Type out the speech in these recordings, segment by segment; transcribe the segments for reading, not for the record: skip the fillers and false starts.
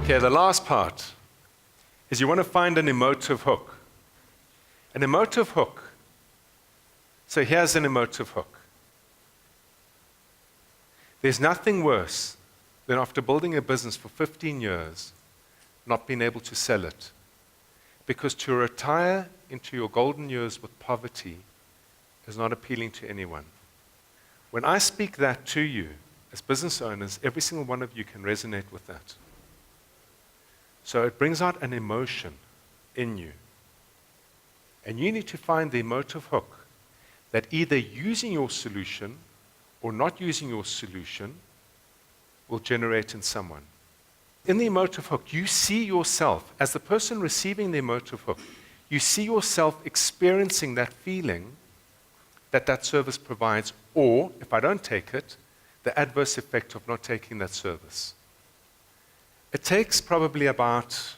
Okay, the last part is you want to find an emotive hook. An emotive hook. So here's an emotive hook. There's nothing worse than after building a business for 15 years, not being able to sell it. Because to retire into your golden years with poverty is not appealing to anyone. When I speak that to you, as business owners, every single one of you can resonate with that. So it brings out an emotion in you. And you need to find the emotive hook that either using your solution or not using your solution will generate in someone. In the emotive hook, you see yourself, as the person receiving the emotive hook, you see yourself experiencing that feeling that that service provides, or, if I don't take it, the adverse effect of not taking that service. It takes probably about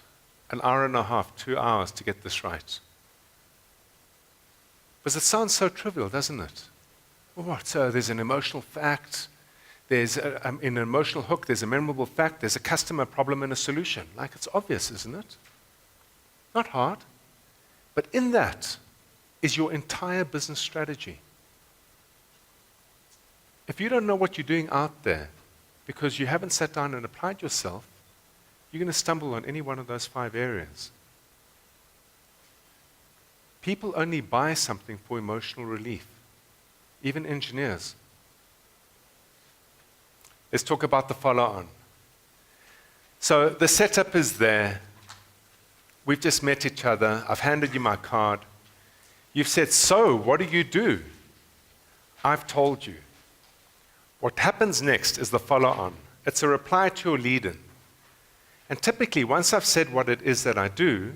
an hour and a half, 2 hours to get this right. Because it sounds so trivial, doesn't it? Well, what? So there's an emotional fact, there's in an emotional hook, there's a memorable fact, there's a customer problem and a solution. Like, it's obvious, isn't it? Not hard. But in that is your entire business strategy. If you don't know what you're doing out there because you haven't sat down and applied yourself, you're going to stumble on any one of those 5 areas. People only buy something for emotional relief, even engineers. Let's talk about the follow-on. So the setup is there. We've just met each other. I've handed you my card. You've said, so what do you do? I've told you. What happens next is the follow-on. It's a reply to your lead-in. And typically, once I've said what it is that I do,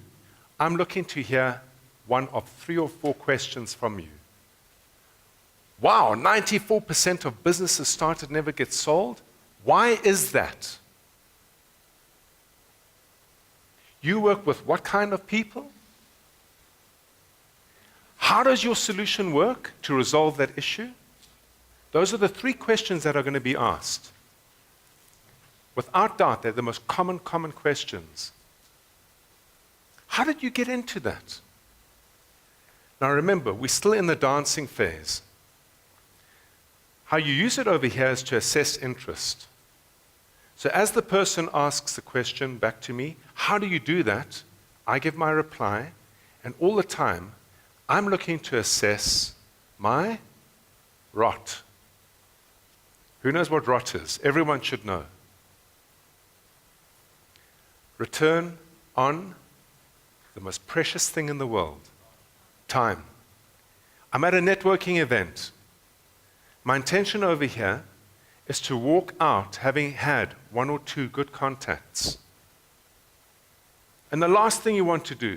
I'm looking to hear one of 3 or 4 questions from you. Wow, 94% of businesses started never get sold. Why is that? You work with what kind of people? How does your solution work to resolve that issue? Those are the 3 questions that are going to be asked. Without doubt, they're the most common questions. How did you get into that? Now remember, we're still in the dancing phase. How you use it over here is to assess interest. So as the person asks the question back to me, how do you do that? I give my reply, and all the time, I'm looking to assess my rot. Who knows what rot is? Everyone should know. Return on the most precious thing in the world, time. I'm at a networking event. My intention over here is to walk out having had 1 or 2 good contacts. And the last thing you want to do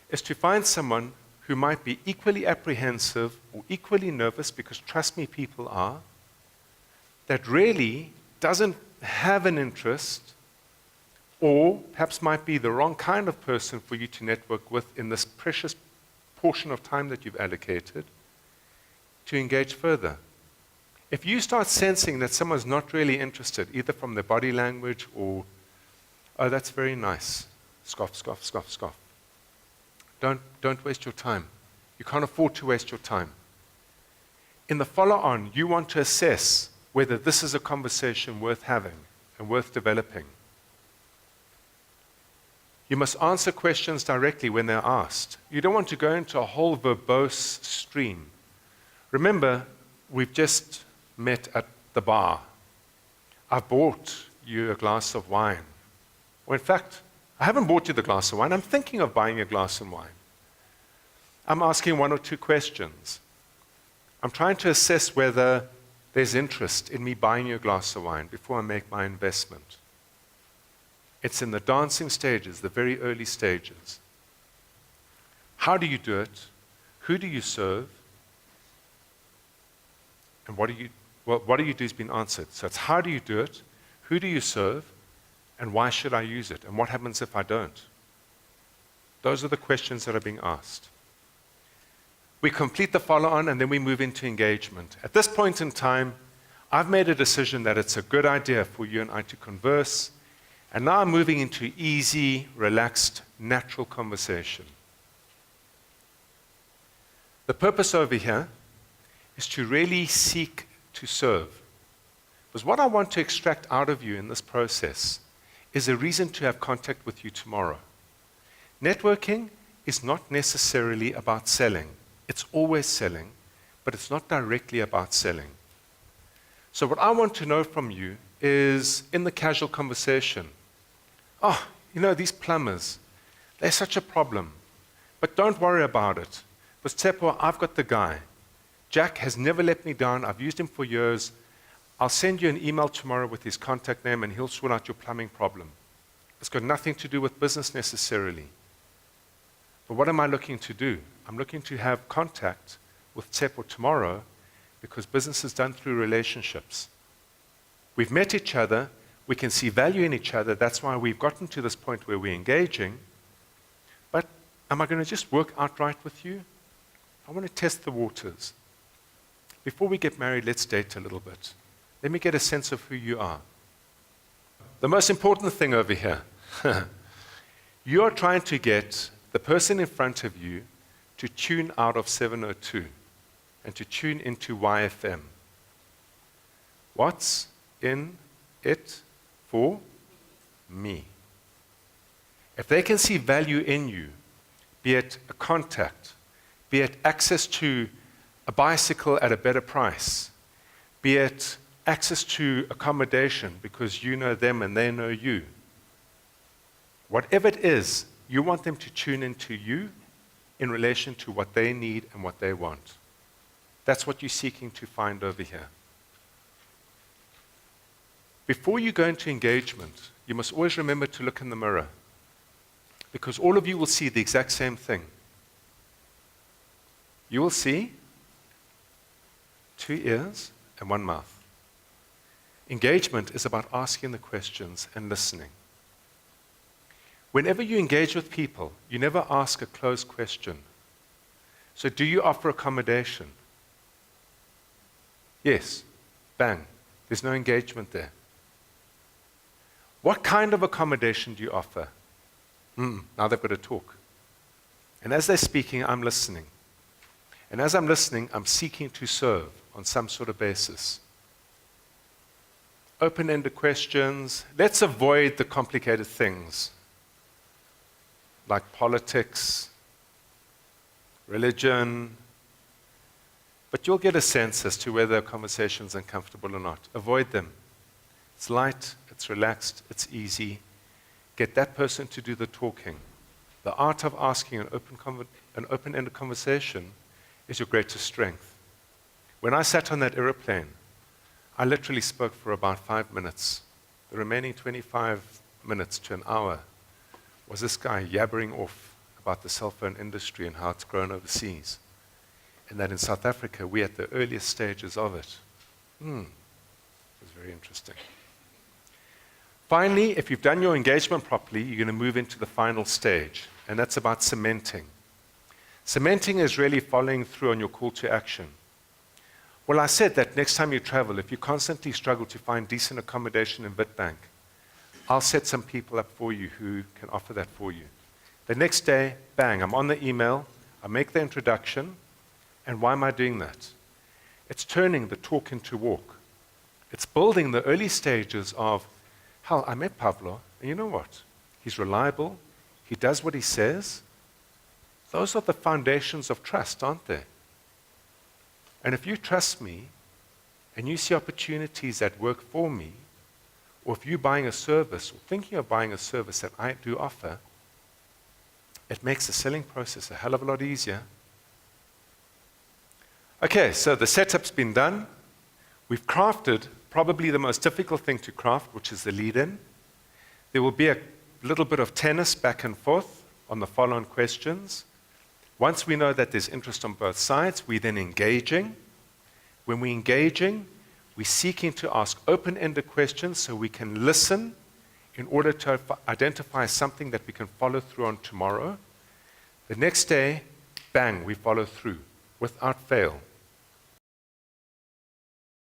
is to find someone who might be equally apprehensive or equally nervous, because trust me, people are, that really doesn't have an interest, or perhaps might be the wrong kind of person for you to network with in this precious portion of time that you've allocated to engage further. If you start sensing that someone's not really interested, either from their body language or, oh, that's very nice, scoff, scoff, scoff, scoff. Don't waste your time. You can't afford to waste your time. In the follow-on, you want to assess whether this is a conversation worth having and worth developing. You must answer questions directly when they're asked. You don't want to go into a whole verbose stream. Remember, we've just met at the bar. I've bought you a glass of wine. Or in fact, I haven't bought you the glass of wine. I'm thinking of buying a glass of wine. I'm asking 1 or 2 questions. I'm trying to assess whether there's interest in me buying you a glass of wine before I make my investment. It's in the dancing stages, the very early stages. How do you do it? Who do you serve? And what do you do has been answered. So it's how do you do it? Who do you serve? And why should I use it? And what happens if I don't? Those are the questions that are being asked. We complete the follow-on, and then we move into engagement. At this point in time, I've made a decision that it's a good idea for you and I to converse And now I'm moving into easy, relaxed, natural conversation. The purpose over here is to really seek to serve. Because what I want to extract out of you in this process is a reason to have contact with you tomorrow. Networking is not necessarily about selling. It's always selling, but it's not directly about selling. So what I want to know from you is, in the casual conversation, oh, you know, these plumbers, they're such a problem. But don't worry about it. Because Tsepo, I've got the guy. Jack has never let me down. I've used him for years. I'll send you an email tomorrow with his contact name and he'll sort out your plumbing problem. It's got nothing to do with business necessarily. But what am I looking to do? I'm looking to have contact with Tsepo tomorrow because business is done through relationships. We've met each other. We can see value in each other. That's why we've gotten to this point where we're engaging. But am I going to just work outright with you? I want to test the waters. Before we get married, let's date a little bit. Let me get a sense of who you are. The most important thing over here, you are trying to get the person in front of you to tune out of 702 and to tune into YFM. What's in it for me? If they can see value in you, be it a contact, be it access to a bicycle at a better price, be it access to accommodation because you know them and they know you. Whatever it is, you want them to tune into you in relation to what they need and what they want. That's what you're seeking to find over here. Before you go into engagement, you must always remember to look in the mirror because all of you will see the exact same thing. You will see 2 ears and 1 mouth. Engagement is about asking the questions and listening. Whenever you engage with people, you never ask a closed question. So do you offer accommodation? Yes. Bang. There's no engagement there. What kind of accommodation do you offer? Now they've got to talk. And as they're speaking, I'm listening. And as I'm listening, I'm seeking to serve on some sort of basis. Open-ended questions. Let's avoid the complicated things like politics, religion, but you'll get a sense as to whether a conversation's uncomfortable or not. Avoid them. It's light, it's relaxed, it's easy. Get that person to do the talking. The art of asking an open-ended conversation is your greatest strength. When I sat on that aeroplane, I literally spoke for about 5 minutes. The remaining 25 minutes to an hour was this guy yabbering off about the cell phone industry and how it's grown overseas. And that in South Africa, we're at the earliest stages of it. It was very interesting. Finally, if you've done your engagement properly, you're going to move into the final stage, and that's about cementing. Cementing is really following through on your call to action. Well, I said that next time you travel, if you constantly struggle to find decent accommodation in Nedbank, I'll set some people up for you who can offer that for you. The next day, bang, I'm on the email, I make the introduction, and why am I doing that? It's turning the talk into walk. It's building the early stages of, hell, I met Pavlo, and you know what? He's reliable, he does what he says. Those are the foundations of trust, aren't they? And if you trust me, and you see opportunities that work for me, or if you're buying a service, or thinking of buying a service that I do offer, it makes the selling process a hell of a lot easier. Okay, so the setup's been done. We've crafted probably the most difficult thing to craft, which is the lead-in. There will be a little bit of tennis back and forth on the follow-on questions. Once we know that there's interest on both sides, we're then engaging. When we're engaging, we're seeking to ask open-ended questions so we can listen in order to identify something that we can follow through on tomorrow. The next day, bang, we follow through without fail.